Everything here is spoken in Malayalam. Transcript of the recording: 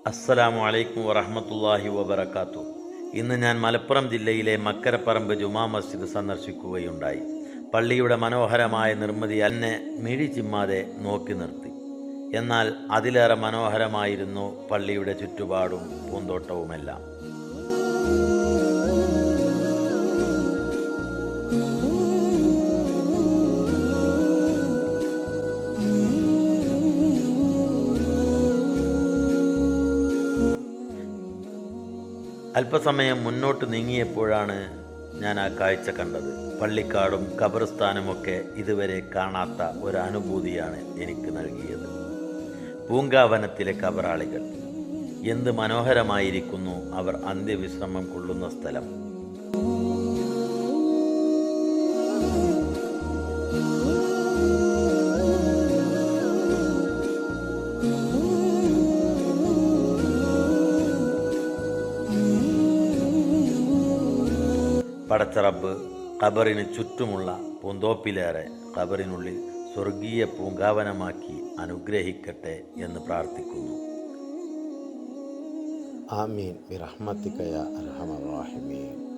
അസ്സലാമു അലൈക്കും വറഹ്മത്തുള്ളാഹി വബറകാത്തു. ഇന്ന് ഞാൻ മലപ്പുറം ജില്ലയിലെ മക്കരപ്പറമ്പ് ജുമാ മസ്ജിദ് സന്ദർശിക്കുകയുണ്ടായി. പള്ളിയുടെ മനോഹരമായ നിർമ്മിതി എന്നെ മിഴി ചിമ്മാതെ നോക്കി നിർത്തി. എന്നാൽ അതിലേറെ മനോഹരമായിരുന്നു പള്ളിയുടെ ചുറ്റുപാടും പൂന്തോട്ടവുമെല്ലാം. അല്പസമയം മുന്നോട്ട് നീങ്ങിയപ്പോഴാണ് ഞാൻ ആ കാഴ്ച കണ്ടത്. പള്ളിക്കാടും ഖബർസ്ഥാനുമൊക്കെ ഇതുവരെ കാണാത്ത ഒരു അനുഭൂതിയാണ് എനിക്ക് നൽകിയത്. പൂങ്കാവനത്തിലെ ഖബറാളികൾ, എന്ത് മനോഹരമായിരിക്കുന്നു അവർ അന്ത്യവിശ്രമം കൊള്ളുന്ന സ്ഥലം. പടച്ചറബ് ഖബറിന് ചുറ്റുമുള്ള പൂന്തോപ്പിലേറെ ഖബറിനുള്ളിൽ സ്വർഗീയ പൂങ്കാവനമാക്കി അനുഗ്രഹിക്കട്ടെ എന്ന് പ്രാർത്ഥിക്കുന്നു. ആമീൻ ബിറഹ്മതിക യാ അർഹമർ റഹീമീൻ.